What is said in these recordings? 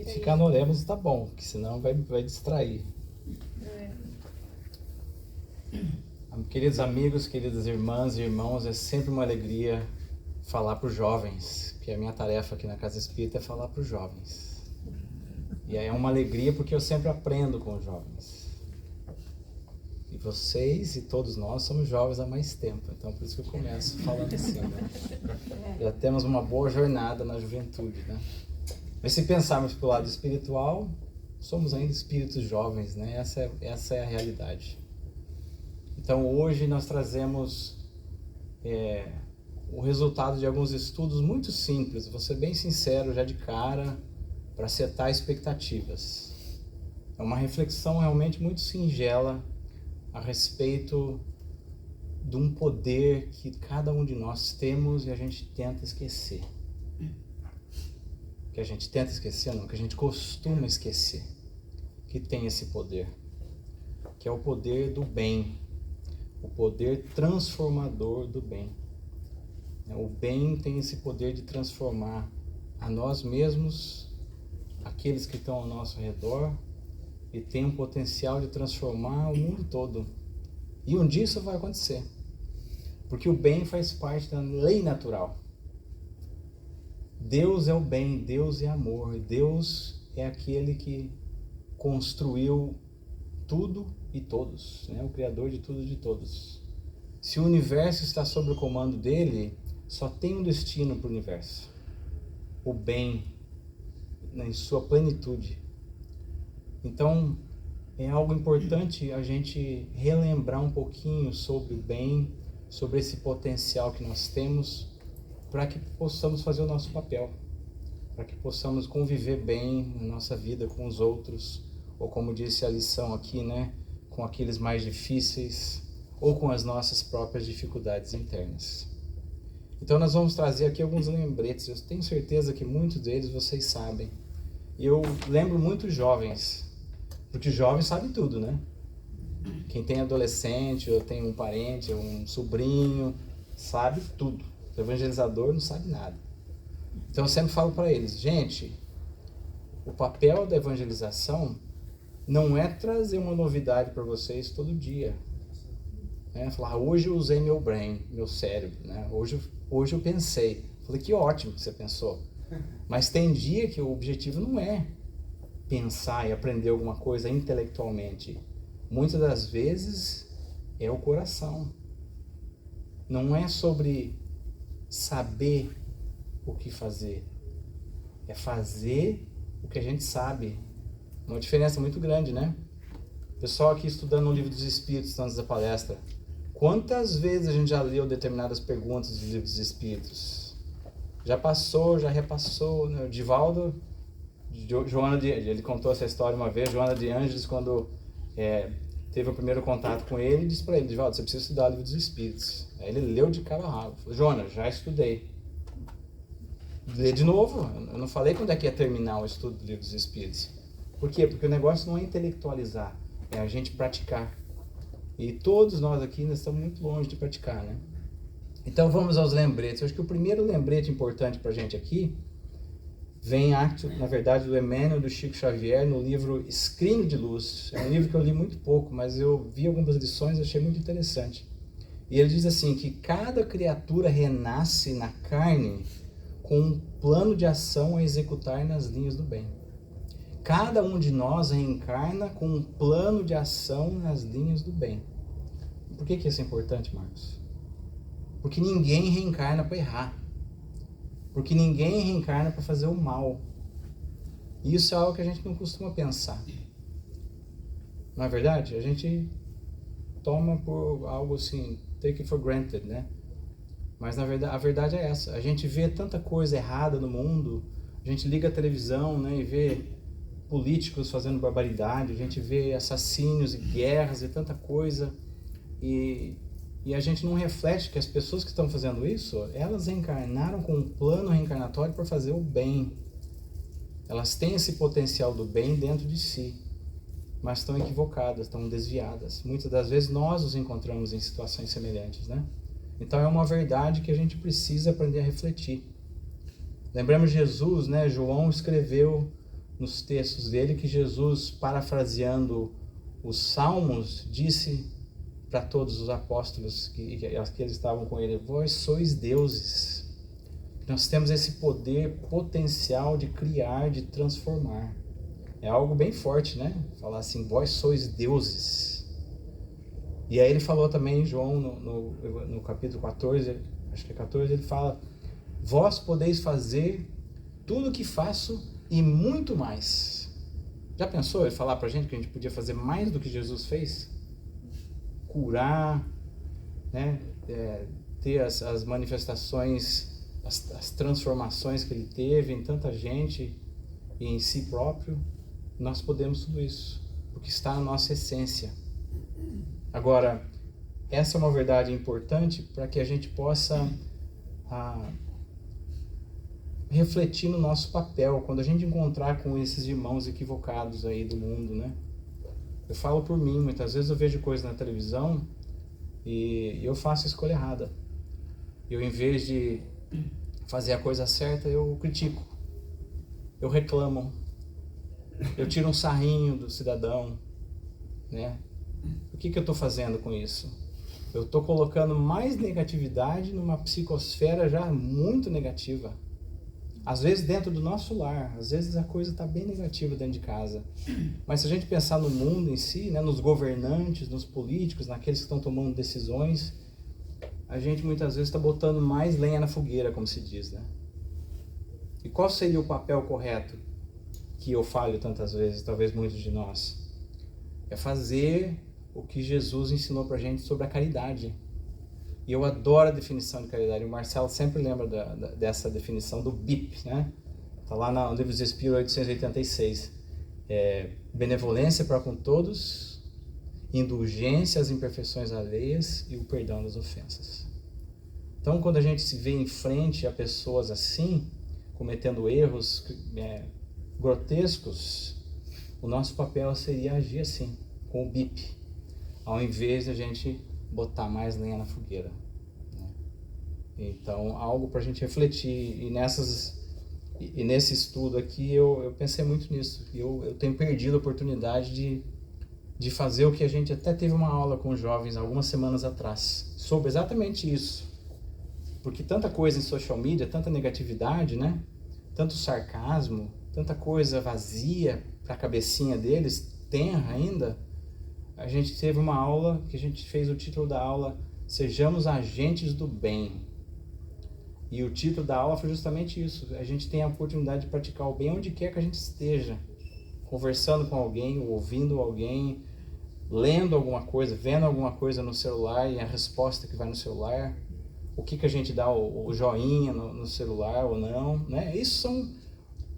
Ficar no Oremos tá bom, porque senão vai distrair. Queridos amigos, queridas irmãs e irmãos, é sempre uma alegria falar para os jovens, que a minha tarefa aqui na Casa Espírita é falar para os jovens. E é uma alegria porque eu sempre aprendo com os jovens. E vocês e todos nós somos jovens há mais tempo, então por isso que eu começo falando assim, né? Já temos uma boa jornada na juventude, né? Mas se pensarmos pelo lado espiritual, somos ainda espíritos jovens, né? Essa é a realidade. Então hoje nós trazemos o resultado de alguns estudos muito simples, vou ser bem sincero já de cara, para setar expectativas. É uma reflexão realmente muito singela a respeito de um poder que cada um de nós temos e a gente tenta esquecer. Que a gente tenta esquecer, não, que a gente costuma esquecer que tem esse poder, que é o poder do bem, o poder transformador do bem. O bem tem esse poder de transformar a nós mesmos, aqueles que estão ao nosso redor, e tem um potencial de transformar o mundo todo. E um dia isso vai acontecer, porque o bem faz parte da lei natural. Deus é o bem, Deus é amor, Deus é aquele que construiu tudo e todos, né? O Criador de tudo e de todos. Se o universo está sob o comando dele, só tem um destino para o universo: o bem, em sua plenitude. Então, é algo importante a gente relembrar um pouquinho sobre o bem, sobre esse potencial que nós temos, para que possamos fazer o nosso papel, para que possamos conviver bem na nossa vida com os outros, ou como disse a lição aqui, né, com aqueles mais difíceis, ou com as nossas próprias dificuldades internas. Então nós vamos trazer aqui alguns lembretes, eu tenho certeza que muitos deles vocês sabem. E eu lembro muito jovens, porque jovem sabe tudo, né? Quem tem adolescente, ou tem um parente, ou um sobrinho, sabe tudo. O evangelizador não sabe nada. Então eu sempre falo para eles, gente, o papel da evangelização não é trazer uma novidade para vocês todo dia. Falar, hoje eu usei meu brain, meu cérebro, né? Hoje eu pensei. Falei, que ótimo que você pensou. Mas tem dia que o objetivo não é pensar e aprender alguma coisa intelectualmente. Muitas das vezes é o coração. Não é sobre saber o que fazer. É fazer o que a gente sabe. Uma diferença muito grande, né? O pessoal aqui estudando o Livro dos Espíritos antes da palestra. Quantas vezes a gente já leu determinadas perguntas dos Livros dos Espíritos? Já passou, já repassou, né? O Divaldo, ele contou essa história uma vez. Joana de Ângeles, quando teve o primeiro contato com ele, disse para ele, Divaldo, você precisa estudar o Livro dos Espíritos. Aí ele leu de cabo a rabo. Falou, Joana, já estudei. Lê de novo. Eu não falei quando é que ia terminar o estudo do Livro dos Espíritos. Por quê? Porque o negócio não é intelectualizar, é a gente praticar. E todos nós aqui ainda estamos muito longe de praticar, né? Então vamos aos lembretes. Eu acho que o primeiro lembrete importante para a gente aqui vem, na verdade, do Emmanuel, do Chico Xavier, no livro Escrínio de Luz. É um livro que eu li muito pouco, mas eu vi algumas lições e achei muito interessante. E ele diz assim, que cada criatura renasce na carne com um plano de ação a executar nas linhas do bem. Cada um de nós reencarna com um plano de ação nas linhas do bem. Por que isso é importante, Marcos? Porque ninguém reencarna para errar. Porque ninguém reencarna para fazer o mal. E isso é algo que a gente não costuma pensar. Não é verdade? A gente toma por algo assim, take it for granted, né? Mas na verdade, a verdade é essa. A gente vê tanta coisa errada no mundo, a gente liga a televisão, né, e vê políticos fazendo barbaridade, a gente vê assassínios e guerras e tanta coisa, e a gente não reflete que as pessoas que estão fazendo isso, elas reencarnaram com um plano reencarnatório para fazer o bem. Elas têm esse potencial do bem dentro de si, mas estão equivocadas, estão desviadas. Muitas das vezes nós os encontramos em situações semelhantes, né? Então é uma verdade que a gente precisa aprender a refletir. Lembramos Jesus, né? João escreveu nos textos dele que Jesus, parafraseando os Salmos, disse para todos os apóstolos que eles estavam com ele: vós sois deuses. Nós temos esse poder potencial de criar, de transformar. É algo bem forte, né? Falar assim, vós sois deuses. E aí ele falou também em João, no capítulo 14, acho que é 14, ele fala: vós podeis fazer tudo o que faço e muito mais. Já pensou ele falar pra gente que a gente podia fazer mais do que Jesus fez? Curar, né? Ter as manifestações, as transformações que ele teve em tanta gente e em si próprio. Nós podemos tudo isso, porque está na nossa essência. Agora, essa é uma verdade importante para que a gente possa refletir no nosso papel quando a gente encontrar com esses irmãos equivocados aí do mundo, né? Eu falo por mim, muitas vezes eu vejo coisas na televisão e eu faço a escolha errada. Eu, em vez de fazer a coisa certa, eu critico, eu reclamo, eu tiro um sarrinho do cidadão, né? O que eu estou fazendo com isso? Eu estou colocando mais negatividade numa psicosfera já muito negativa. Às vezes dentro do nosso lar, às vezes a coisa está bem negativa dentro de casa. Mas se a gente pensar no mundo em si, né, nos governantes, nos políticos, naqueles que estão tomando decisões, a gente muitas vezes está botando mais lenha na fogueira, como se diz, né? E qual seria o papel correto que eu falho tantas vezes, talvez muitos de nós? É fazer o que Jesus ensinou pra gente sobre a caridade. E eu adoro a definição de caridade. O Marcelo sempre lembra dessa definição do BIP, né? Está lá no Livro dos Espíritos 886. Benevolência para com todos, indulgência às imperfeições alheias e o perdão das ofensas. Então, quando a gente se vê em frente a pessoas assim, cometendo erros grotescos, o nosso papel seria agir assim, com o BIP, ao invés de a gente botar mais lenha na fogueira, né? Então, algo para a gente refletir. E nesse estudo aqui eu pensei muito nisso. Eu tenho perdido a oportunidade de fazer o que a gente até teve uma aula com jovens algumas semanas atrás sobre exatamente isso. Porque tanta coisa em social media, tanta negatividade, né? Tanto sarcasmo, tanta coisa vazia para a cabecinha deles, tenra ainda. A gente teve uma aula que a gente fez o título da aula: Sejamos Agentes do Bem. E o título da aula foi justamente isso. A gente tem a oportunidade de praticar o bem onde quer que a gente esteja. Conversando com alguém, ouvindo alguém, lendo alguma coisa, vendo alguma coisa no celular e a resposta que vai no celular. O que a gente dá o joinha no celular ou não, né? Isso são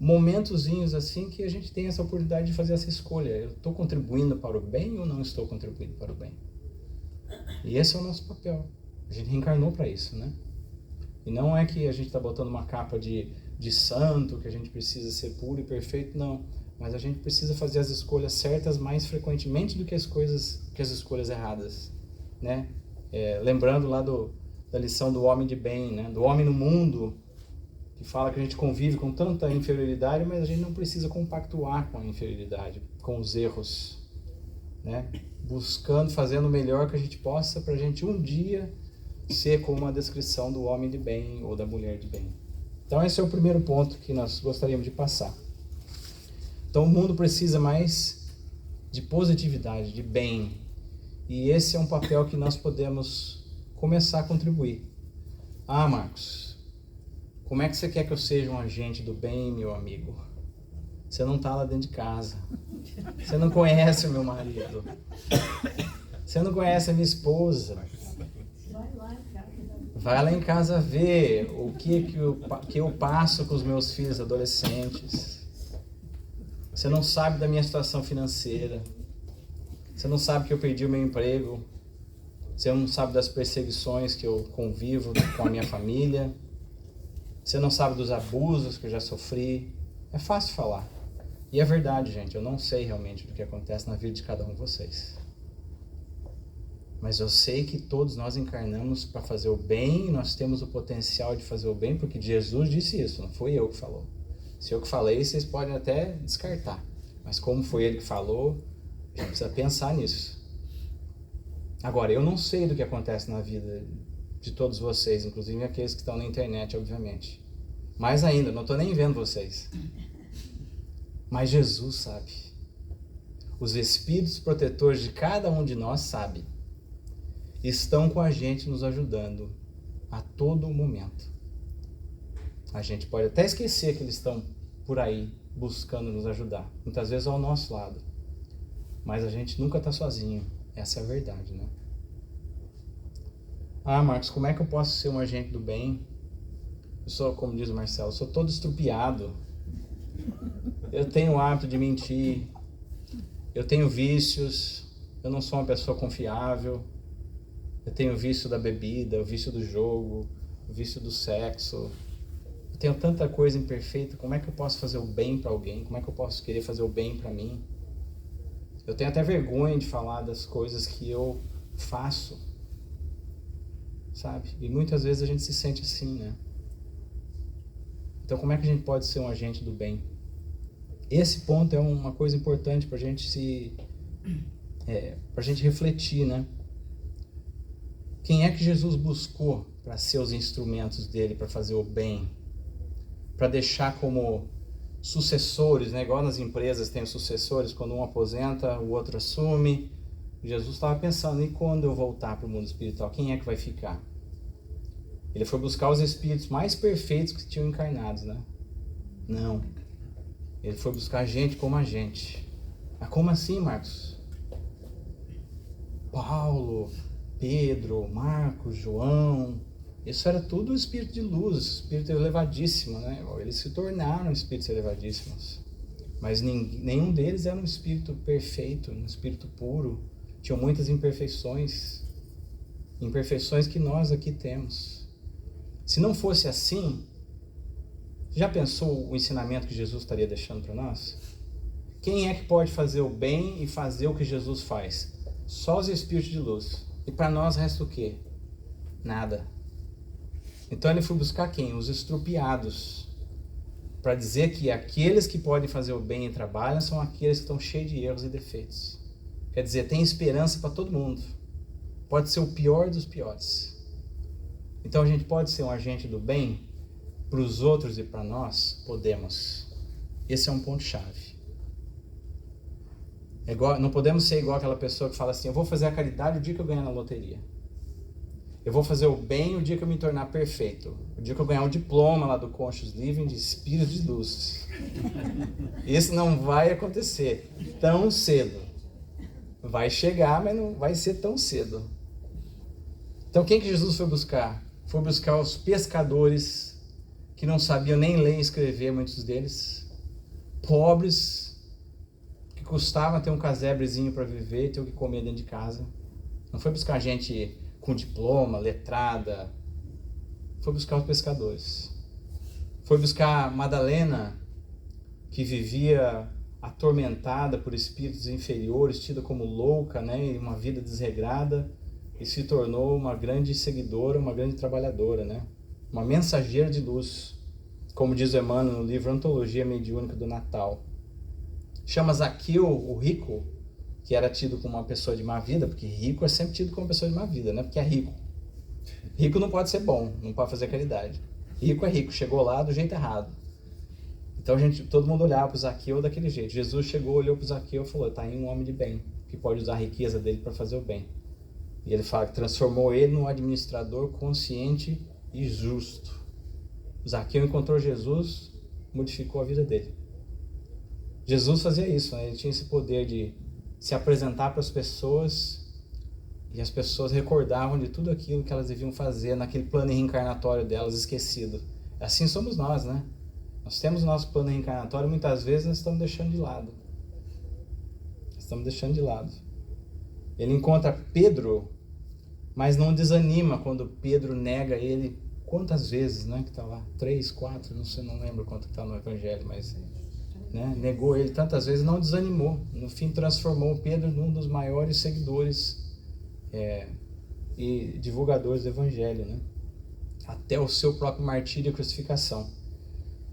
momentozinhos assim que a gente tem essa oportunidade de fazer essa escolha. Eu estou contribuindo para o bem ou não estou contribuindo para o bem? E esse é o nosso papel. A gente reencarnou para isso, né? E não é que a gente está botando uma capa de santo, que a gente precisa ser puro e perfeito, não. Mas a gente precisa fazer as escolhas certas mais frequentemente do que as escolhas erradas, né? Lembrando lá da lição do homem de bem, né? Do homem no mundo, que fala que a gente convive com tanta inferioridade, mas a gente não precisa compactuar com a inferioridade, com os erros, né? Buscando, fazendo o melhor que a gente possa para a gente um dia ser como a descrição do homem de bem ou da mulher de bem. Então esse é o primeiro ponto que nós gostaríamos de passar. Então o mundo precisa mais de positividade, de bem, e esse é um papel que nós podemos começar a contribuir. Ah, Marcos, como é que você quer que eu seja um agente do bem, meu amigo? Você não está lá dentro de casa. Você não conhece o meu marido. Você não conhece a minha esposa. Vai lá em casa ver o que eu passo com os meus filhos adolescentes. Você não sabe da minha situação financeira. Você não sabe que eu perdi o meu emprego. Você não sabe das perseguições que eu convivo com a minha família. Você não sabe dos abusos que eu já sofri. É fácil falar. E é verdade, gente. Eu não sei realmente do que acontece na vida de cada um de vocês. Mas eu sei que todos nós encarnamos para fazer o bem. Nós temos o potencial de fazer o bem, porque Jesus disse isso. Não foi eu que falou. Se eu que falei, vocês podem até descartar. Mas como foi ele que falou, a gente precisa pensar nisso. Agora, eu não sei do que acontece na vida de todos vocês, inclusive aqueles que estão na internet, obviamente. Mais ainda, não estou nem vendo vocês. Mas Jesus sabe. Os espíritos protetores de cada um de nós sabem. Estão com a gente nos ajudando a todo momento. A gente pode até esquecer que eles estão por aí buscando nos ajudar. Muitas vezes ao nosso lado. Mas a gente nunca está sozinho. Essa é a verdade, né? Ah, Marcos, como é que eu posso ser um agente do bem? Eu sou, como diz o Marcelo, eu sou todo estrupiado. Eu tenho o hábito de mentir. Eu tenho vícios. Eu não sou uma pessoa confiável. Eu tenho o vício da bebida, o vício do jogo, o vício do sexo. Eu tenho tanta coisa imperfeita. Como é que eu posso fazer o bem para alguém? Como é que eu posso querer fazer o bem para mim? Eu tenho até vergonha de falar das coisas que eu faço, sabe? E muitas vezes a gente se sente assim, né? Então como é que a gente pode ser um agente do bem? Esse ponto é uma coisa importante para a gente pra gente refletir, né? Quem é que Jesus buscou para ser os instrumentos dele, para fazer o bem? Para deixar como sucessores, né? Igual nas empresas tem os sucessores, quando um aposenta, o outro assume. Jesus estava pensando, e quando eu voltar para o mundo espiritual, quem é que vai ficar? Ele foi buscar os espíritos mais perfeitos que tinham encarnados, né? Não. Ele foi buscar gente como a gente. Mas como assim, Marcos? Paulo, Pedro, Marcos, João, isso era tudo espírito de luz, espírito elevadíssimo, né? Eles se tornaram espíritos elevadíssimos. Mas nenhum deles era um espírito perfeito, um espírito puro. Tinham muitas imperfeições. Imperfeições que nós aqui temos. Se não fosse assim, já pensou o ensinamento que Jesus estaria deixando para nós? Quem é que pode fazer o bem e fazer o que Jesus faz? Só os espíritos de luz. E para nós resta o quê? Nada. Então ele foi buscar quem? Os estrupiados. Para dizer que aqueles que podem fazer o bem e trabalham são aqueles que estão cheios de erros e defeitos. Quer dizer, tem esperança para todo mundo. Pode ser o pior dos piores. Então a gente pode ser um agente do bem para os outros e para nós? Podemos. Esse é um ponto-chave. Não podemos ser igual aquela pessoa que fala assim, eu vou fazer a caridade o dia que eu ganhar na loteria. Eu vou fazer o bem o dia que eu me tornar perfeito. O dia que eu ganhar um diploma lá do Conscious Living de Espírito de Luz. Isso não vai acontecer tão cedo. Vai chegar, mas não vai ser tão cedo. Então quem que Jesus foi buscar? Foi buscar os pescadores que não sabiam nem ler e escrever, muitos deles. Pobres, que custava ter um casebrezinho para viver e ter o que comer dentro de casa. Não foi buscar gente com diploma, letrada. Foi buscar os pescadores. Foi buscar Madalena, que vivia atormentada por espíritos inferiores, tida como louca, né, em uma vida desregrada, e se tornou uma grande seguidora, uma grande trabalhadora, né, uma mensageira de luz, como diz o Emmanuel no livro Antologia Mediúnica do Natal. Chama Zaqueu, o rico, que era tido como uma pessoa de má vida, porque rico é sempre tido como uma pessoa de má vida, né? Porque é rico. Rico não pode ser bom, não pode fazer caridade. Rico é rico, chegou lá do jeito errado. Então todo mundo olhava para o Zaqueu daquele jeito. Jesus chegou, olhou para o Zaqueu e falou, está aí um homem de bem, que pode usar a riqueza dele para fazer o bem. E ele fala que transformou ele num administrador consciente e justo. O Zaqueu encontrou Jesus, modificou a vida dele. Jesus fazia isso, né? Ele tinha esse poder de se apresentar para as pessoas e as pessoas recordavam de tudo aquilo que elas deviam fazer naquele plano reencarnatório delas esquecido. Assim somos nós, né? Nós temos o nosso plano reencarnatório e muitas vezes nós estamos deixando de lado. Estamos deixando de lado. Ele encontra Pedro, mas não desanima quando Pedro nega ele. Quantas vezes, né? Que está lá? 3, 4, não sei, não lembro quanto está no Evangelho, mas... né, negou ele tantas vezes, não desanimou. No fim, transformou Pedro num dos maiores seguidores e divulgadores do Evangelho, né? Até o seu próprio martírio e crucificação.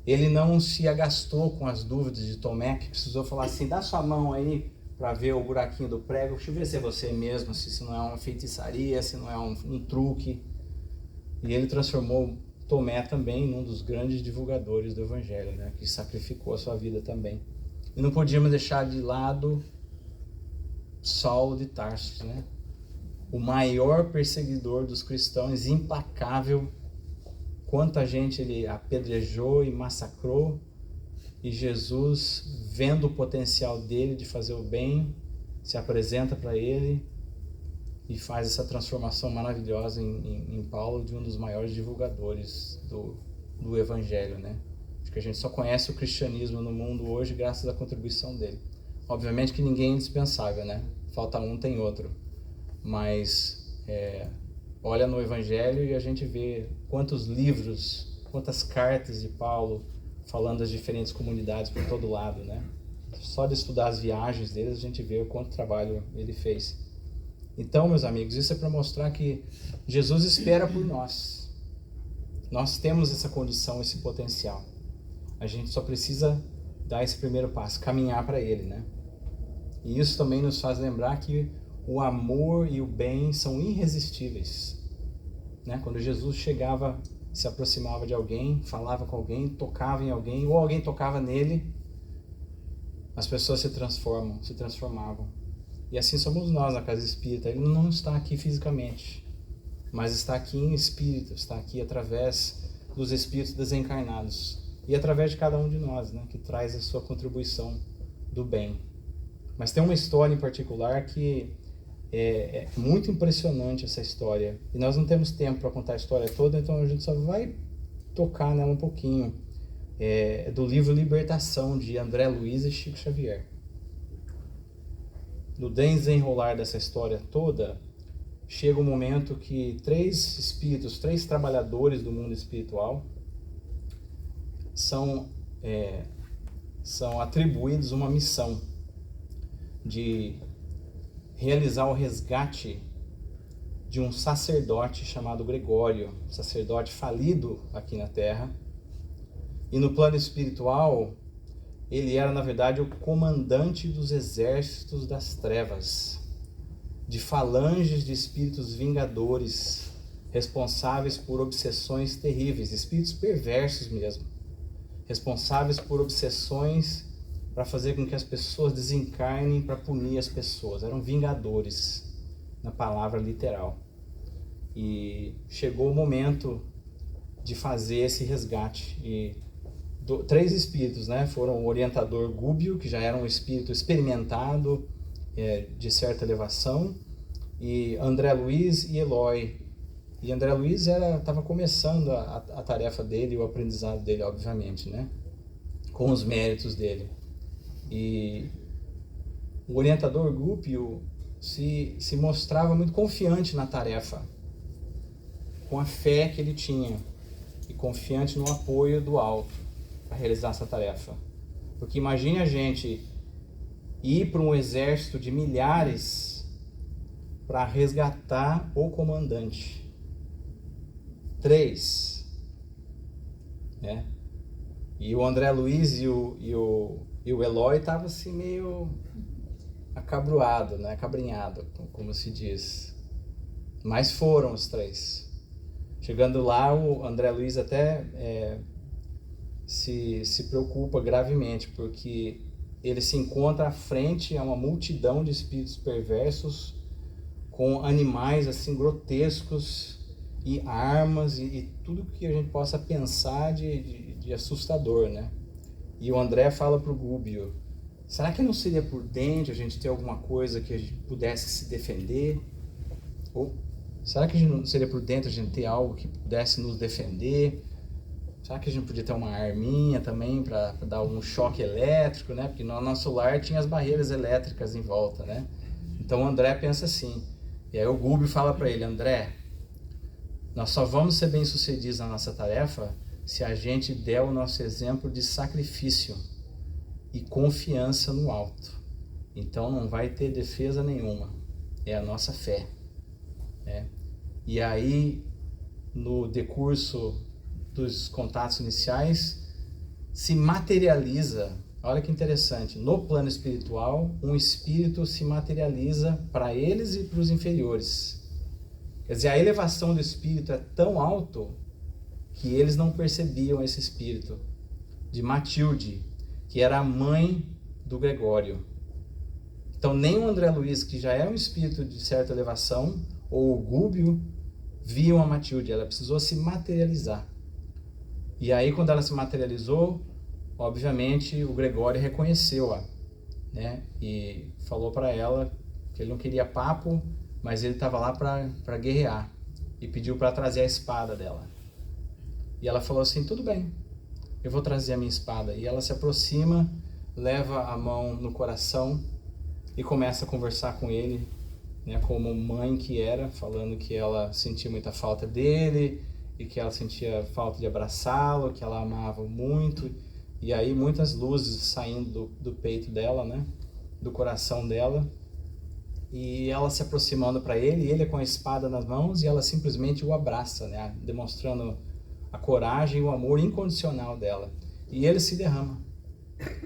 Ele não se agastou com as dúvidas de Tomé, que precisou falar assim, dá sua mão aí para ver o buraquinho do prego, deixa eu ver se é você mesmo, se não é uma feitiçaria, se não é um truque. E ele transformou Tomé também num dos grandes divulgadores do Evangelho, né? Que sacrificou a sua vida também. E não podíamos deixar de lado Saulo de Tarso, né? O maior perseguidor dos cristãos, implacável. Quanta gente ele apedrejou e massacrou. E Jesus, vendo o potencial dele de fazer o bem, se apresenta para ele e faz essa transformação maravilhosa em Paulo, de um dos maiores divulgadores do Evangelho, né? Acho que a gente só conhece o cristianismo no mundo hoje graças à contribuição dele. Obviamente que ninguém é indispensável, né? Falta um, tem outro. Mas olha no Evangelho e a gente vê quantos livros, quantas cartas de Paulo falando das diferentes comunidades por todo lado, né? Só de estudar as viagens deles a gente vê o quanto trabalho ele fez. Então, meus amigos, isso é para mostrar que Jesus espera por nós. Nós temos essa condição, esse potencial. A gente só precisa dar esse primeiro passo, caminhar para ele, né? E isso também nos faz lembrar que o amor e o bem são irresistíveis, né? Quando Jesus chegava, se aproximava de alguém, falava com alguém, tocava em alguém, ou alguém tocava nele, as pessoas se transformavam. E assim somos nós na Casa Espírita. Ele não está aqui fisicamente, mas está aqui em espírito, está aqui através dos espíritos desencarnados e através de cada um de nós, né, que traz a sua contribuição do bem. Mas tem uma história em particular que é muito impressionante, essa história, e nós não temos tempo para contar a história toda, então a gente só vai tocar nela um pouquinho. É do livro Libertação, de André Luiz e Chico Xavier. No desenrolar dessa história toda, chega um momento que três espíritos, três trabalhadores do mundo espiritual são atribuídos uma missão de realizar o resgate de um sacerdote chamado Gregório, um sacerdote falido aqui na Terra. E no plano espiritual, ele era, na verdade, o comandante dos exércitos das trevas, de falanges de espíritos vingadores, responsáveis por obsessões terríveis, espíritos perversos mesmo, responsáveis por obsessões para fazer com que as pessoas desencarnem para punir as pessoas. Eram vingadores, na palavra literal. E chegou o momento de fazer esse resgate. E três espíritos, né, foram o orientador Gúbio, que já era um espírito experimentado, de certa elevação, e André Luiz e Eloy. E André Luiz estava começando a tarefa dele, o aprendizado dele, obviamente, né, com os méritos dele. E o orientador Gúbio se mostrava muito confiante na tarefa, com a fé que ele tinha, e confiante no apoio do alto para realizar essa tarefa. Porque imagine a gente ir para um exército de milhares para resgatar o comandante. 3, né? E o André Luiz e o Eloy estavam assim meio acabruado, né? Acabrinhado, como se diz. Mas foram os 3. Chegando lá, o André Luiz até se preocupa gravemente, porque ele se encontra à frente a uma multidão de espíritos perversos, com animais assim grotescos e armas e tudo que a gente possa pensar de assustador, né? E o André fala para o Gúbio: será que não seria prudente a gente ter alguma coisa que a gente pudesse se defender? Ou será que não seria prudente a gente ter algo que pudesse nos defender? Será que a gente podia ter uma arminha também para dar um choque elétrico, né? Porque no nosso lar tinha as barreiras elétricas em volta, né? Então o André pensa assim. E aí o Gúbio fala para ele: André, nós só vamos ser bem-sucedidos na nossa tarefa se a gente der o nosso exemplo de sacrifício e confiança no alto. Então não vai ter defesa nenhuma. É a nossa fé, né? E aí, no decurso dos contatos iniciais, se materializa. Olha que interessante, no plano espiritual, um espírito se materializa para eles e para os inferiores. Quer dizer, a elevação do espírito é tão alto que eles não percebiam esse espírito de Matilde, que era a mãe do Gregório. Então nem o André Luiz, que já é um espírito de certa elevação, ou o Gúbio, viam a Matilde, ela precisou se materializar. E aí quando ela se materializou, obviamente o Gregório reconheceu-a, né? E falou para ela que ele não queria papo, mas ele estava lá para guerrear, e pediu para trazer a espada dela. E ela falou assim, tudo bem, eu vou trazer a minha espada. E ela se aproxima, leva a mão no coração e começa a conversar com ele, né, como mãe que era, falando que ela sentia muita falta dele e que ela sentia falta de abraçá-lo, que ela amava muito. E aí muitas luzes saindo do peito dela, né, do coração dela, e ela se aproximando para ele, ele com a espada nas mãos, e ela simplesmente o abraça, né, demonstrando a coragem e o amor incondicional dela. E ele se derrama.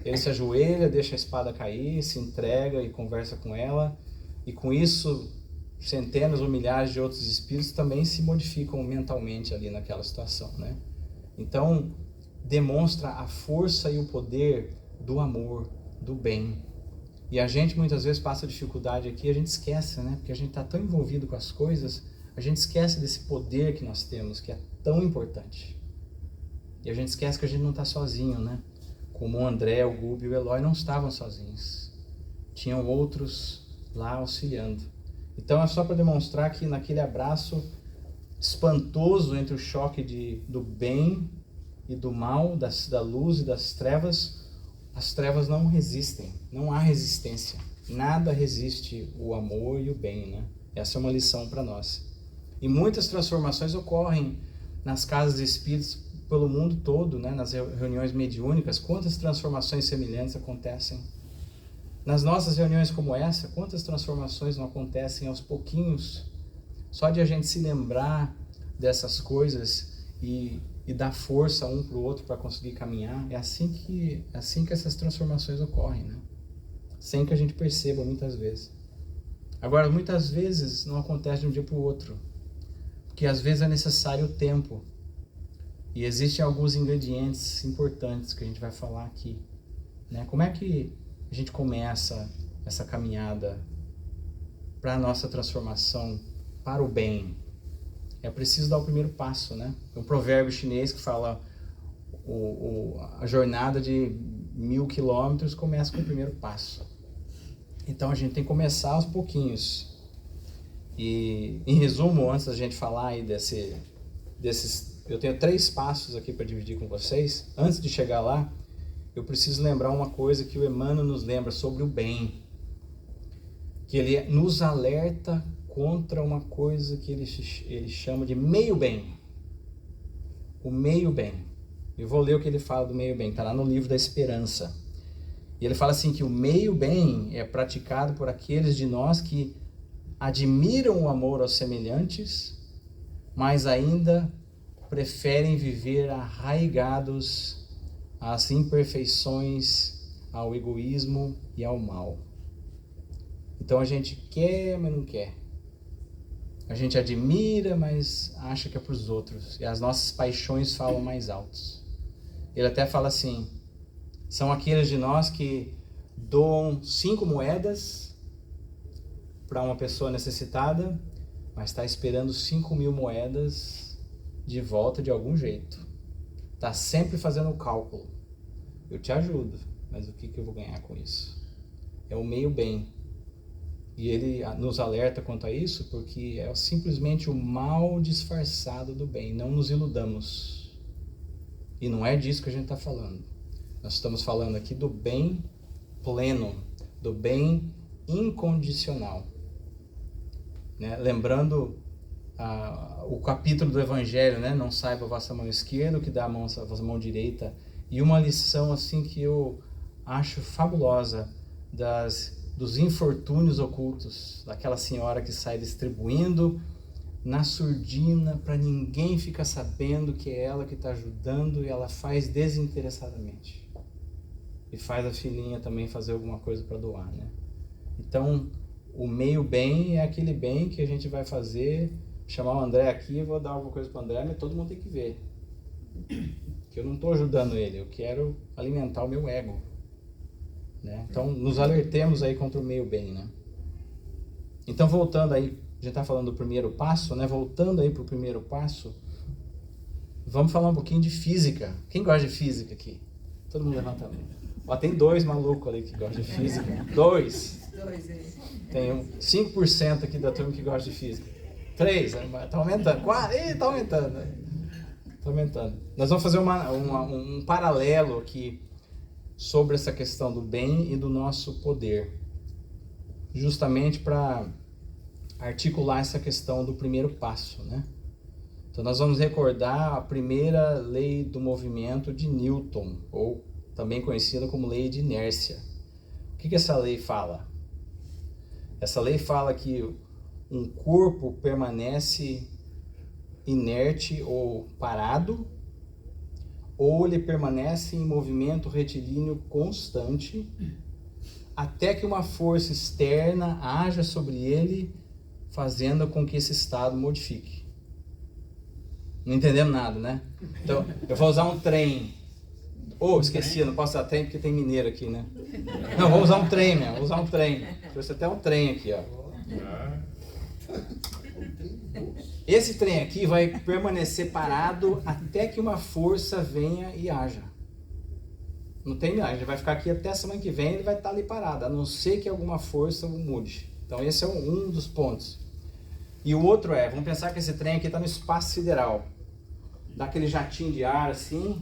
Ele se ajoelha, deixa a espada cair, se entrega e conversa com ela. E com isso, centenas ou milhares de outros espíritos também se modificam mentalmente ali naquela situação, né? Então, demonstra a força e o poder do amor, do bem. E a gente muitas vezes passa dificuldade aqui, a gente esquece, né? Porque a gente está tão envolvido com as coisas, a gente esquece desse poder que nós temos, que é tão importante. E a gente esquece que a gente não está sozinho, né? Como o André, o Gúbio e o Eloy não estavam sozinhos. Tinham outros lá auxiliando. Então é só para demonstrar que naquele abraço espantoso entre o choque do bem e do mal, da luz e das trevas, as trevas não resistem, não há resistência. Nada resiste o amor e o bem, né? Essa é uma lição para nós. E muitas transformações ocorrem nas casas de espíritos pelo mundo todo, né? Nas reuniões mediúnicas, quantas transformações semelhantes acontecem. Nas nossas reuniões como essa, quantas transformações não acontecem aos pouquinhos, só de a gente se lembrar dessas coisas e dar força um para o outro para conseguir caminhar. É assim que essas transformações ocorrem, né? Sem que a gente perceba muitas vezes. Agora, muitas vezes não acontece de um dia para o outro, porque às vezes é necessário o tempo. E existem alguns ingredientes importantes que a gente vai falar aqui, né? Como é que a gente começa essa caminhada para a nossa transformação, para o bem? É preciso dar o primeiro passo, né? Tem um provérbio chinês que fala a jornada de 1000 quilômetros começa com o primeiro passo. Então a gente tem que começar aos pouquinhos. E em resumo, antes da gente falar aí desses, eu tenho 3 passos aqui para dividir com vocês. Antes de chegar lá, eu preciso lembrar uma coisa que o Emmanuel nos lembra sobre o bem, que ele nos alerta contra uma coisa que ele chama de meio bem. O meio bem. Eu vou ler o que ele fala do meio bem, está lá no livro da Esperança. E ele fala assim que o meio bem é praticado por aqueles de nós que admiram o amor aos semelhantes, mas ainda preferem viver arraigados às imperfeições, ao egoísmo e ao mal. Então a gente quer, mas não quer. A gente admira, mas acha que é para os outros. E as nossas paixões falam mais altos. Ele até fala assim, são aqueles de nós que doam 5 moedas para uma pessoa necessitada, mas está esperando 5.000 moedas de volta de algum jeito. Está sempre fazendo o cálculo. Eu te ajudo, mas o que eu vou ganhar com isso? É o meio bem. E ele nos alerta quanto a isso, porque é simplesmente o mal disfarçado do bem. Não nos iludamos. E não é disso que a gente está falando. Nós estamos falando aqui do bem pleno, do bem incondicional. Né? Lembrando o capítulo do Evangelho, né? Não saiba a vossa mão esquerda o que dá a vossa mão direita. E uma lição assim que eu acho fabulosa dos infortúnios ocultos, daquela senhora que sai distribuindo na surdina, para ninguém ficar sabendo que é ela que está ajudando, e ela faz desinteressadamente. E faz a filhinha também fazer alguma coisa para doar, né? Então, o meio bem é aquele bem que a gente vai fazer, chamar o André aqui, vou dar alguma coisa para o André, mas todo mundo tem que ver. Que eu não estou ajudando ele, eu quero alimentar o meu ego, né? Então, nos alertemos aí contra o meio bem, né? Então, voltando aí, a gente está falando do primeiro passo, né? Voltando aí para o primeiro passo, vamos falar um pouquinho de física. Quem gosta de física aqui? Todo mundo levanta a mão. Ó, tem 2 malucos ali que gostam de física. 2. Tem 5% aqui da turma que gosta de física. 3, tá aumentando. 4, tá aumentando, né? Tá aumentando. Nós vamos fazer um paralelo aqui sobre essa questão do bem e do nosso poder, justamente para articular essa questão do primeiro passo, né? Então nós vamos recordar a primeira lei do movimento de Newton, ou também conhecida como lei de inércia. O que essa lei fala? Essa lei fala que um corpo permanece inerte ou parado, ou ele permanece em movimento retilíneo constante, até que uma força externa haja sobre ele, fazendo com que esse estado modifique. Não entendemos nada, né? Então, eu vou usar um trem. Esqueci, eu não posso usar trem porque tem mineiro aqui, né? Não, vou usar um trem mesmo, vou usar um trem. Trouxe até um trem aqui, ó. Esse trem aqui vai permanecer parado até que uma força venha e haja. Não tem milagre, ele vai ficar aqui até semana que vem, ele vai estar ali parado, a não ser que alguma força o mude. Então esse é um dos pontos. E o outro vamos pensar que esse trem aqui está no espaço sideral. Dá aquele jatinho de ar assim,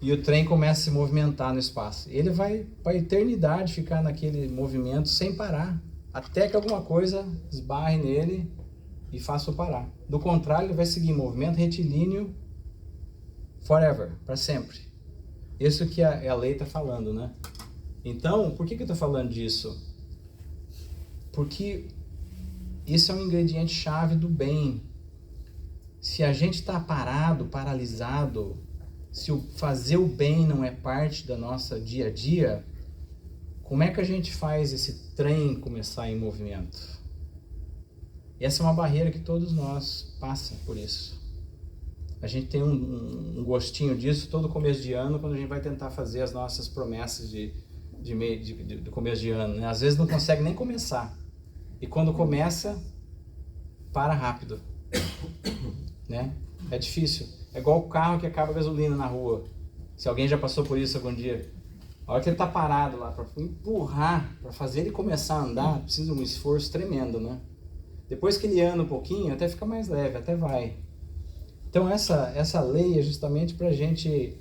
e o trem começa a se movimentar no espaço. Ele vai para a eternidade ficar naquele movimento sem parar, até que alguma coisa esbarre nele e faça-o parar. Do contrário, ele vai seguir em movimento retilíneo forever, para sempre. Isso que a lei está falando, né? Então, por que eu estou falando disso? Porque isso é um ingrediente chave do bem. Se a gente está parado, paralisado, se o fazer o bem não é parte da nossa dia a dia, como é que a gente faz esse trem começar em movimento? E essa é uma barreira que todos nós passam por isso. A gente tem um gostinho disso todo começo de ano, quando a gente vai tentar fazer as nossas promessas de começo de ano, né? Às vezes não consegue nem começar. E quando começa, para rápido, né? É difícil. É igual o carro que acaba a gasolina na rua. Se alguém já passou por isso algum dia. A hora que ele está parado lá, para empurrar, para fazer ele começar a andar, precisa de um esforço tremendo, né? Depois que ele anda um pouquinho, até fica mais leve, até vai. Então essa lei é justamente para a gente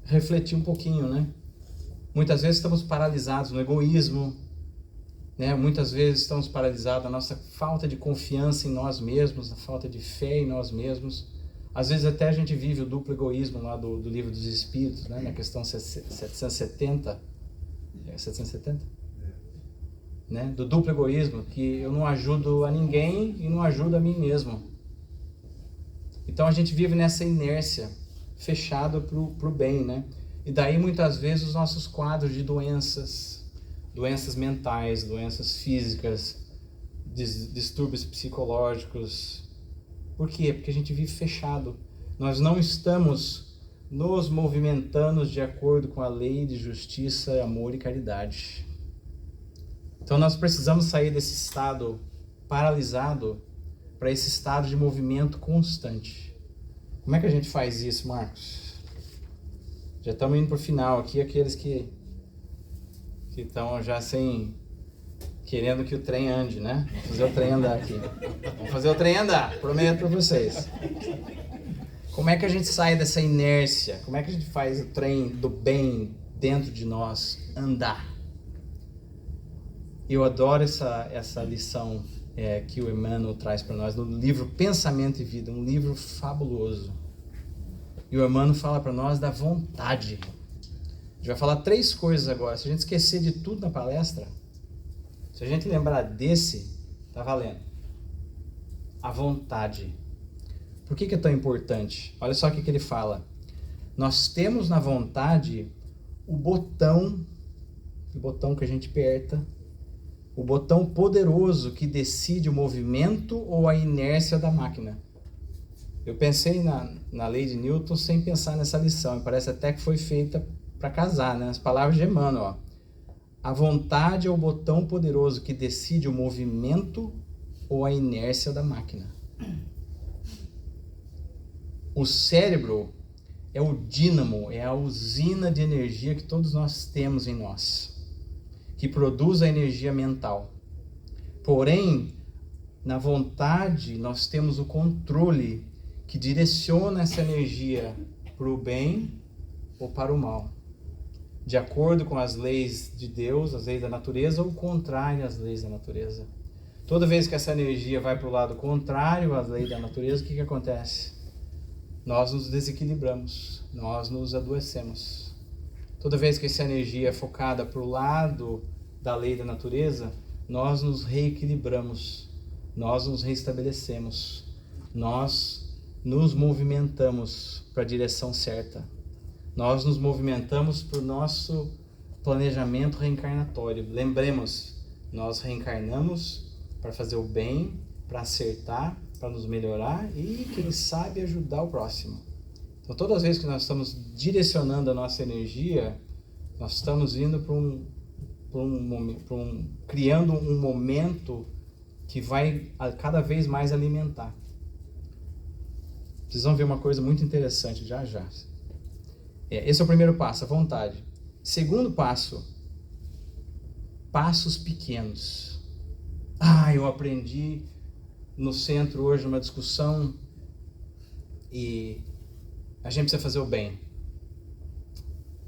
refletir um pouquinho, né? Muitas vezes estamos paralisados no egoísmo, né? Muitas vezes estamos paralisados na nossa falta de confiança em nós mesmos, na falta de fé em nós mesmos. Às vezes até a gente vive o duplo egoísmo lá do Livro dos Espíritos, né? Na questão 770. É 770? Né? Do duplo egoísmo, que eu não ajudo a ninguém e não ajudo a mim mesmo. Então a gente vive nessa inércia, fechado para o bem, né? E daí muitas vezes os nossos quadros de doenças mentais, doenças físicas, distúrbios psicológicos. Por quê? Porque a gente vive fechado. Nós não estamos nos movimentando de acordo com a lei de justiça, amor e caridade. Então nós precisamos sair desse estado paralisado para esse estado de movimento constante. Como é que a gente faz isso, Marcos? Já estamos indo para o final aqui, aqueles que estão já querendo que o trem ande, né? Vamos fazer o trem andar aqui. Vamos fazer o trem andar, prometo para vocês. Como é que a gente sai dessa inércia? Como é que a gente faz o trem do bem dentro de nós andar? Eu adoro essa lição que o Emmanuel traz para nós no livro Pensamento e Vida, um livro fabuloso. E o Emmanuel fala para nós da vontade. A gente vai falar 3 coisas agora. Se a gente esquecer de tudo na palestra, se a gente lembrar desse, tá valendo. a vontade. Por que é tão importante? Olha só o que ele fala. Nós temos na vontade o botão que a gente aperta, o botão poderoso que decide o movimento ou a inércia da máquina. Eu pensei na lei de Newton sem pensar nessa lição, e parece até que foi feita para casar, né? As palavras de Emmanuel. A vontade é o botão poderoso que decide o movimento ou a inércia da máquina. O cérebro é o dínamo, é a usina de energia que todos nós temos em nós, que produz a energia mental. Porém, na vontade, nós temos o controle que direciona essa energia para o bem ou para o mal, de acordo com as leis de Deus, as leis da natureza, ou contrário às leis da natureza. Toda vez que essa energia vai para o lado contrário às leis da natureza, o que acontece? Nós nos desequilibramos, nós nos adoecemos. Toda vez que essa energia é focada para o lado da lei da natureza, nós nos reequilibramos, nós nos reestabelecemos, nós nos movimentamos para a direção certa. Nós nos movimentamos para o nosso planejamento reencarnatório. Lembremos, nós reencarnamos para fazer o bem, para acertar, para nos melhorar e, quem sabe, ajudar o próximo. Então, todas as vezes que nós estamos direcionando a nossa energia, nós estamos indo criando um momento que vai cada vez mais alimentar. Vocês vão ver uma coisa muito interessante já. Esse é o primeiro passo, a vontade. Segundo passo, passos pequenos. Eu aprendi no centro hoje numa discussão e a gente precisa fazer o bem.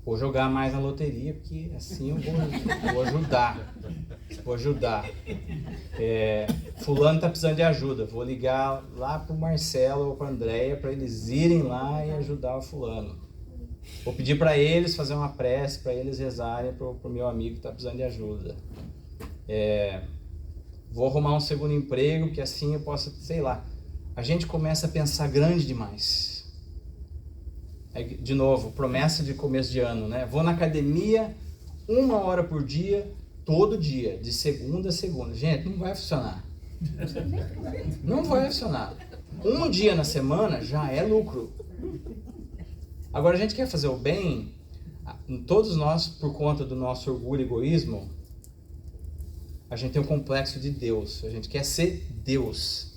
Vou jogar mais na loteria, porque assim eu vou ajudar. Fulano está precisando de ajuda, vou ligar lá para o Marcelo ou para a Andréia para eles irem lá e ajudar o fulano. Vou pedir para eles fazer uma prece, para eles rezarem para o meu amigo que está precisando de ajuda. Vou arrumar um segundo emprego, que assim eu possa, sei lá. A gente começa a pensar grande demais. De novo, promessa de começo de ano, né? Vou na academia 1 hora por dia, todo dia, de segunda a segunda. Gente, não vai funcionar. Não vai funcionar. Um dia na semana já é lucro. Agora, a gente quer fazer o bem, todos nós, por conta do nosso orgulho e egoísmo, a gente tem um complexo de Deus, a gente quer ser Deus.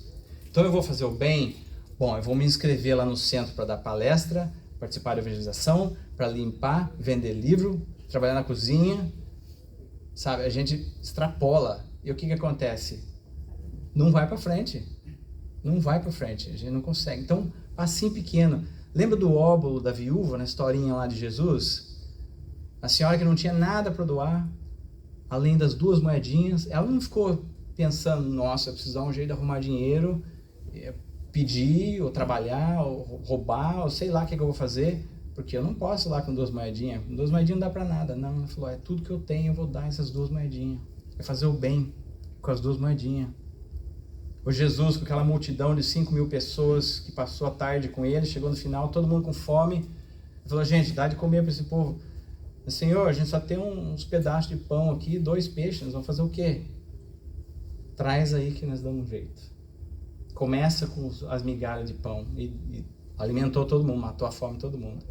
Então eu vou fazer o bem, eu vou me inscrever lá no centro para dar palestra, participar da evangelização, para limpar, vender livro, trabalhar na cozinha, sabe? A gente extrapola. E o que acontece? Não vai para frente. A gente não consegue. Então, passinho pequeno. Lembra do óbolo da viúva, na historinha lá de Jesus? A senhora que não tinha nada para doar, além das 2 moedinhas, ela não ficou pensando, nossa, eu preciso dar um jeito de arrumar dinheiro, pedir, ou trabalhar, ou roubar, ou sei lá o que eu vou fazer, porque eu não posso ir lá com 2 moedinhas. 2 moedinhas não dá para nada. Não, ela falou, tudo que eu tenho eu vou dar essas 2 moedinhas. É fazer o bem com as 2 moedinhas. O Jesus, com aquela multidão de 5.000 pessoas que passou a tarde com ele, chegou no final, todo mundo com fome, ele falou, gente, dá de comer para esse povo. Senhor, a gente só tem uns pedaços de pão aqui, 2 peixes, nós vamos fazer o quê? Traz aí que nós damos um jeito. Começa com as migalhas de pão e alimentou todo mundo, matou a fome de todo mundo.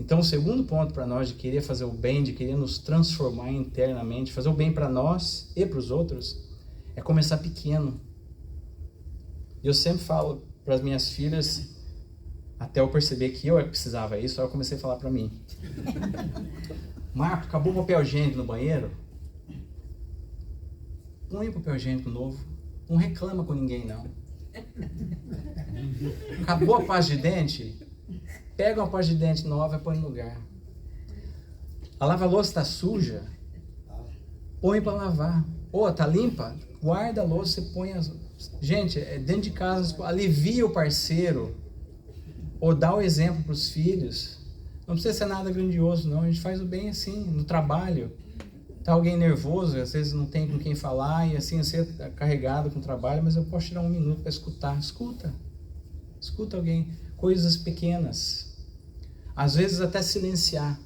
Então, o segundo ponto para nós de querer fazer o bem, de querer nos transformar internamente, fazer o bem para nós e para os outros, é começar pequeno. E eu sempre falo para as minhas filhas, até eu perceber que eu precisava disso, aí eu comecei a falar para mim. Marco, acabou o papel higiênico no banheiro? Põe o papel higiênico novo. Não reclama com ninguém, não. Acabou a pasta de dente? Pega uma pasta de dente nova e põe no lugar. A lava-louça está suja? Põe para lavar. Tá limpa? Guarda a louça e põe as... Gente, dentro de casa, alivia o parceiro. Ou dá o exemplo para os filhos. Não precisa ser nada grandioso, não. A gente faz o bem assim, no trabalho. Tá alguém nervoso, às vezes não tem com quem falar e assim você tá carregado com o trabalho, mas eu posso tirar um minuto para escutar. Escuta alguém. Coisas pequenas. Às vezes até silenciar.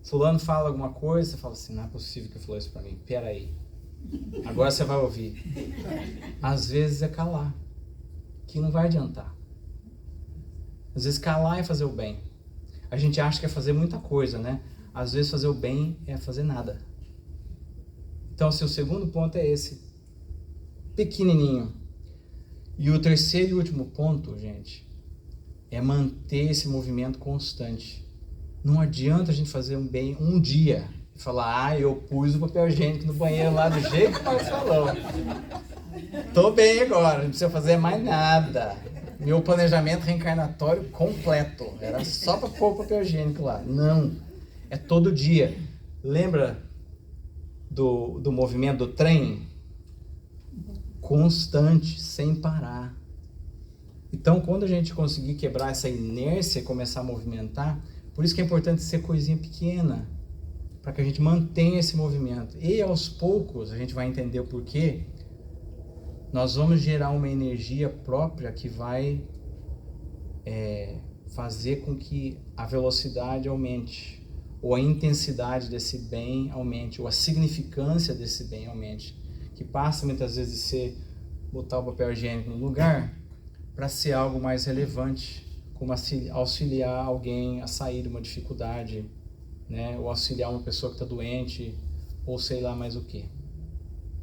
Fulano fala alguma coisa, você fala assim, não é possível que ele falou isso para mim. Pera aí. Agora você vai ouvir. Às vezes é calar, que não vai adiantar. Às vezes calar é fazer o bem. A gente acha que é fazer muita coisa, né? Às vezes fazer o bem é fazer nada. Então, o segundo ponto é esse. Pequenininho. E o terceiro e último ponto, gente, é manter esse movimento constante. Não adianta a gente fazer um bem um dia e falar, eu pus o papel higiênico no banheiro lá do jeito que o pai falou. Tô bem agora, não precisa fazer mais nada. Meu planejamento reencarnatório completo. Era só para pôr o papel higiênico lá. Não. É todo dia. Lembra do movimento do trem? Constante, sem parar. Então, quando a gente conseguir quebrar essa inércia e começar a movimentar, por isso que é importante ser coisinha pequena, para que a gente mantenha esse movimento. E aos poucos, a gente vai entender o porquê, nós vamos gerar uma energia própria que vai fazer com que a velocidade aumente, ou a intensidade desse bem aumente, ou a significância desse bem aumente, que passa muitas vezes de ser botar o papel higiênico no lugar para ser algo mais relevante, como auxiliar alguém a sair de uma dificuldade, né? Ou auxiliar uma pessoa que está doente, ou sei lá mais o que,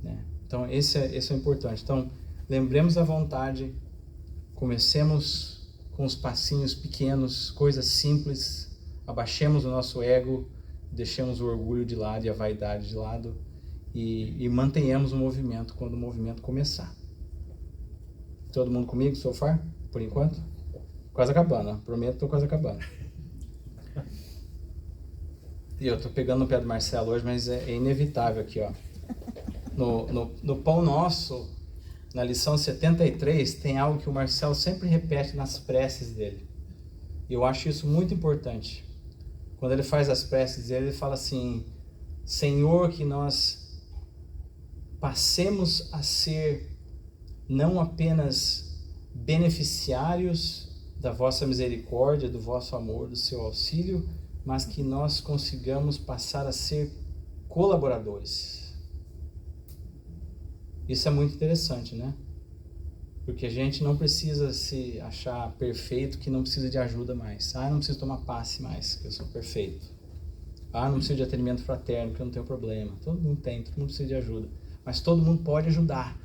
né? Então esse é importante. Então lembremos a vontade, comecemos com os passinhos pequenos, coisas simples, abaixemos o nosso ego, deixemos o orgulho de lado e a vaidade de lado e mantenhamos o movimento quando o movimento começar. Todo mundo comigo, so far? Por enquanto? Quase acabando, prometo que estou quase acabando. E eu estou pegando no pé do Marcelo hoje, mas é inevitável aqui, ó. No Pão Nosso, na lição 73, tem algo que o Marcelo sempre repete nas preces dele. E eu acho isso muito importante. Quando ele faz as preces dele, ele fala assim, Senhor, que nós passemos a ser não apenas beneficiários da vossa misericórdia, do vosso amor, do seu auxílio, mas que nós consigamos passar a ser colaboradores. Isso é muito interessante, né? Porque a gente não precisa se achar perfeito, que não precisa de ajuda mais. Não preciso tomar passe mais, que eu sou perfeito. Não preciso de atendimento fraterno, que eu não tenho problema. Todo mundo tem, todo mundo precisa de ajuda. Mas todo mundo pode ajudar.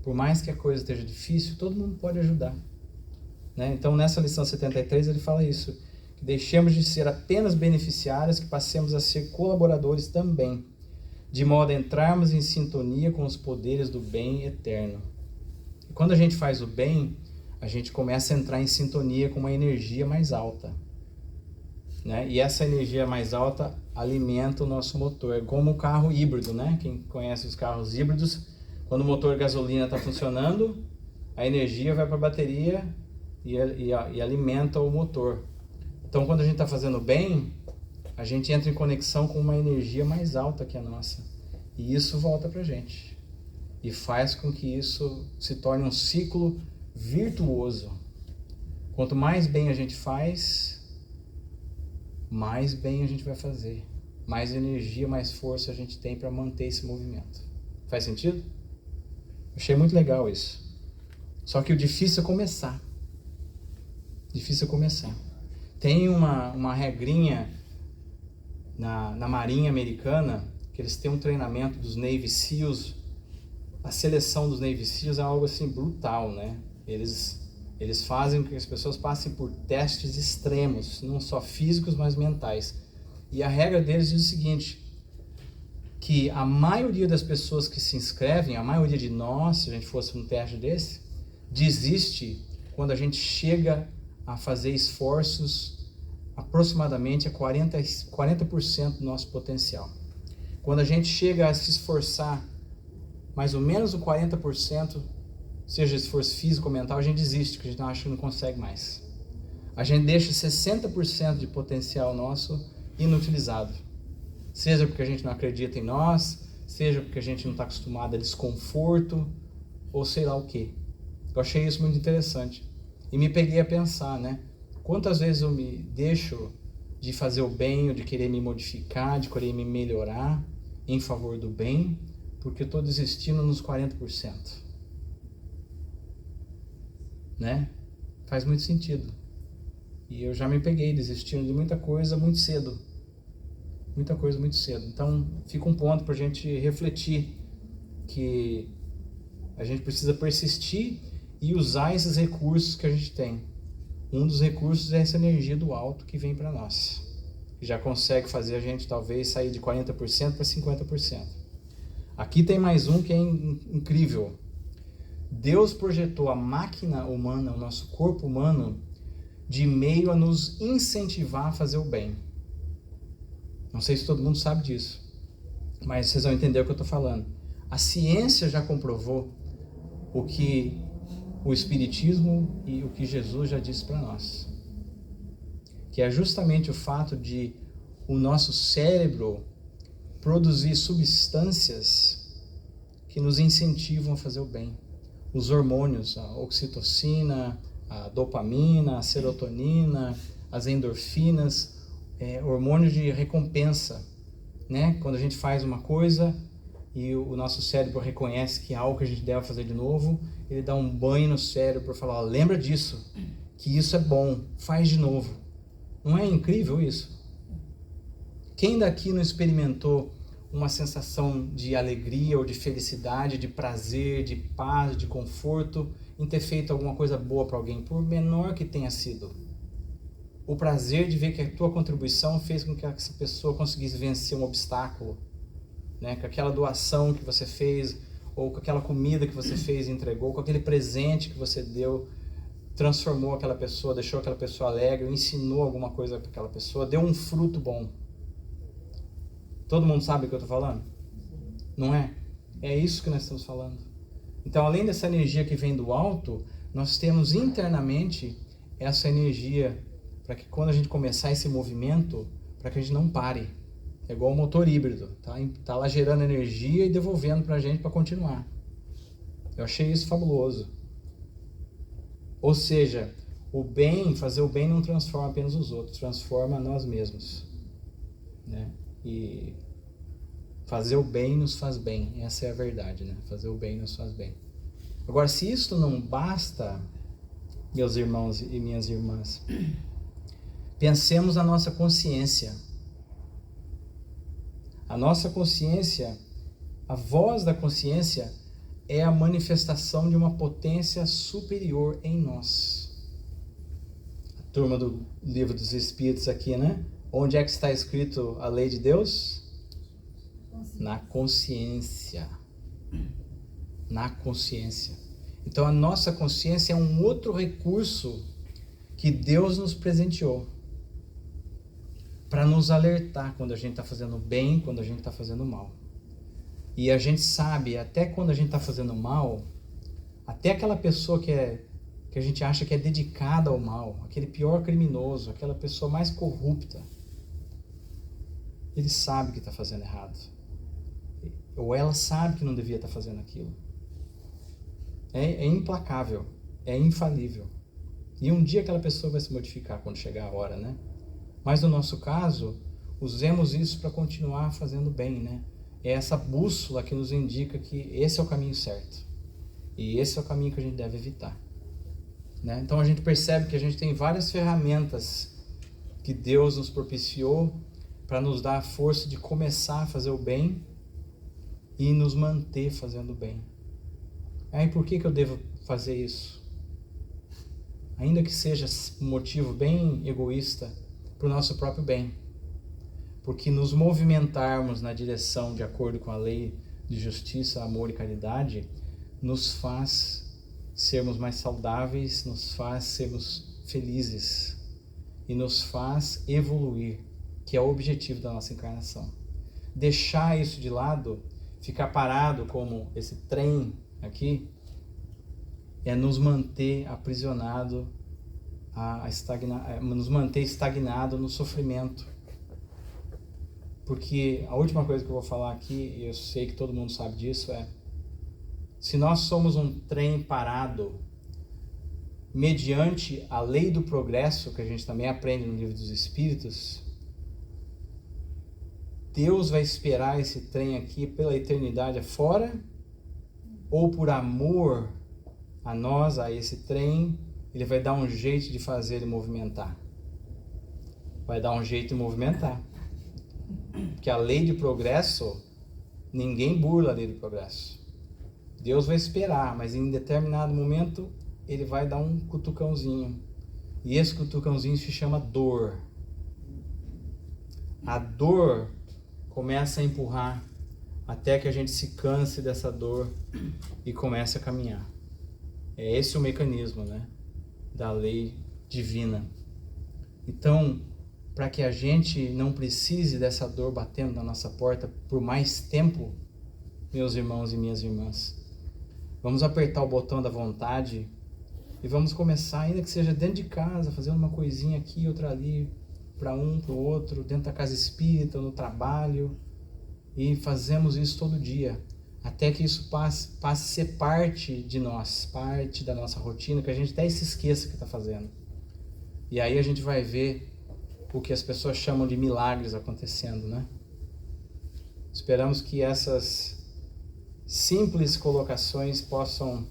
Por mais que a coisa esteja difícil, todo mundo pode ajudar, né? Então, nessa lição 73, ele fala isso, que deixemos de ser apenas beneficiários, que passemos a ser colaboradores também, de modo a entrarmos em sintonia com os poderes do bem eterno. E quando a gente faz o bem, a gente começa a entrar em sintonia com uma energia mais alta, né? E essa energia mais alta alimenta o nosso motor. É como o carro híbrido, né? Quem conhece os carros híbridos, quando o motor gasolina está funcionando, a energia vai para a bateria e alimenta o motor. Então, quando a gente está fazendo bem, a gente entra em conexão com uma energia mais alta que a nossa. E isso volta para a gente. E faz com que isso se torne um ciclo virtuoso. Quanto mais bem a gente faz, mais bem a gente vai fazer. Mais energia, mais força a gente tem para manter esse movimento. Faz sentido? Achei muito legal isso. Só que o difícil é começar. Difícil é começar. Tem uma regrinha na Marinha Americana, que eles têm um treinamento dos Navy SEALs. A seleção dos Navy SEALs é algo assim brutal, né? Eles fazem com que as pessoas passem por testes extremos, não só físicos, mas mentais. E a regra deles diz o seguinte, que a maioria das pessoas que se inscrevem, a maioria de nós, se a gente fosse um teste desse, desiste quando a gente chega a fazer esforços aproximadamente a 40% do nosso potencial. Quando a gente chega a se esforçar mais ou menos o 40%, seja esforço físico ou mental, a gente desiste, porque a gente acha que não consegue mais. A gente deixa 60% de potencial nosso inutilizado. seja porque a gente não acredita em nós, seja porque a gente não está acostumado a desconforto, ou sei lá o quê. Eu achei isso muito interessante. E me peguei a pensar, né? Quantas vezes eu me deixo de fazer o bem, ou de querer me modificar, de querer me melhorar em favor do bem, porque eu estou desistindo nos 40%. Né? Faz muito sentido. E eu já me peguei desistindo de muita coisa muito cedo. Muita coisa muito cedo. Então, fica um ponto para a gente refletir que a gente precisa persistir e usar esses recursos que a gente tem. Um dos recursos é essa energia do alto que vem para nós, que já consegue fazer a gente talvez sair de 40% para 50%. Aqui tem mais um que é incrível. Deus projetou a máquina humana, o nosso corpo humano, de meio a nos incentivar a fazer o bem. Não sei se todo mundo sabe disso, mas vocês vão entender o que eu estou falando. A ciência já comprovou o que o Espiritismo e o que Jesus já disse para nós, que é justamente o fato de o nosso cérebro produzir substâncias que nos incentivam a fazer o bem. Os hormônios, a oxitocina, a dopamina, a serotonina, as endorfinas, hormônios de recompensa, né? Quando a gente faz uma coisa e o nosso cérebro reconhece que é algo que a gente deve fazer de novo, ele dá um banho no cérebro para falar, lembra disso, que isso é bom, faz de novo. Não é incrível isso? Quem daqui não experimentou uma sensação de alegria ou de felicidade, de prazer, de paz, de conforto em ter feito alguma coisa boa para alguém, por menor que tenha sido? O prazer de ver que a tua contribuição fez com que essa pessoa conseguisse vencer um obstáculo, né? Com aquela doação que você fez, ou com aquela comida que você fez e entregou, com aquele presente que você deu, transformou aquela pessoa, deixou aquela pessoa alegre, ensinou alguma coisa para aquela pessoa, deu um fruto bom. Todo mundo sabe o que eu estou falando? Não é? É isso que nós estamos falando. Então, além dessa energia que vem do alto, nós temos internamente essa energia para que quando a gente começar esse movimento, para que a gente não pare. É igual um motor híbrido, tá lá gerando energia e devolvendo para a gente para continuar. Eu achei isso fabuloso. Ou seja, o bem, fazer o bem não transforma apenas os outros, transforma nós mesmos, né? E fazer o bem nos faz bem, essa é a verdade, né? Fazer o bem nos faz bem. Agora, se isso não basta, meus irmãos e minhas irmãs, pensemos na nossa consciência. A nossa consciência, a voz da consciência, é a manifestação de uma potência superior em nós. A turma do Livro dos Espíritos aqui, né? Onde é que está escrito a lei de Deus? Na consciência. Na consciência. Então a nossa consciência é um outro recurso que Deus nos presenteou para nos alertar quando a gente está fazendo bem, quando a gente está fazendo mal. E a gente sabe, até quando a gente está fazendo mal, até aquela pessoa que a gente acha que é dedicada ao mal, aquele pior criminoso, aquela pessoa mais corrupta, ele sabe que está fazendo errado. Ou ela sabe que não devia estar fazendo aquilo. É implacável, é infalível. E um dia aquela pessoa vai se modificar quando chegar a hora, né? Mas no nosso caso, usemos isso para continuar fazendo bem, né? É essa bússola que nos indica que esse é o caminho certo. E esse é o caminho que a gente deve evitar, né? Então a gente percebe que a gente tem várias ferramentas que Deus nos propiciou para nos dar a força de começar a fazer o bem e nos manter fazendo o bem. Aí por que eu devo fazer isso? Ainda que seja um motivo bem egoísta, para o nosso próprio bem. Porque nos movimentarmos na direção de acordo com a lei de justiça, amor e caridade, nos faz sermos mais saudáveis, nos faz sermos felizes e nos faz evoluir, que é o objetivo da nossa encarnação. Deixar isso de lado, ficar parado como esse trem aqui, é nos manter aprisionado, nos manter estagnado no sofrimento. Porque a última coisa que eu vou falar aqui, e eu sei que todo mundo sabe disso, é: se nós somos um trem parado, mediante a lei do progresso, que a gente também aprende no Livro dos Espíritos, Deus vai esperar esse trem aqui pela eternidade afora, ou por amor a nós, a esse trem, ele vai dar um jeito de fazer ele movimentar. Vai dar um jeito de movimentar. Porque a lei de progresso, ninguém burla a lei do progresso. Deus vai esperar, mas em determinado momento ele vai dar um cutucãozinho. E esse cutucãozinho se chama dor. A dor começa a empurrar até que a gente se canse dessa dor e comece a caminhar. É esse o mecanismo, né, da lei divina. Então, para que a gente não precise dessa dor batendo na nossa porta por mais tempo, meus irmãos e minhas irmãs, vamos apertar o botão da vontade e vamos começar, ainda que seja dentro de casa, fazendo uma coisinha aqui, outra ali, para um, para o outro, dentro da casa espírita, no trabalho, e fazemos isso todo dia, até que isso passe a ser parte de nós, parte da nossa rotina, que a gente até se esqueça que está fazendo. E aí a gente vai ver o que as pessoas chamam de milagres acontecendo, né? Esperamos que essas simples colocações possam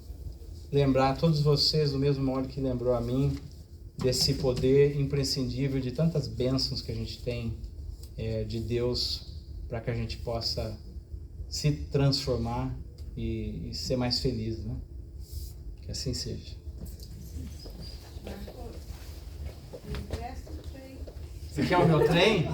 lembrar a todos vocês, do mesmo modo que lembrou a mim, desse poder imprescindível de tantas bênçãos que a gente tem de Deus, para que a gente possa se transformar e ser mais feliz, né? Que assim seja. Você quer o meu trem?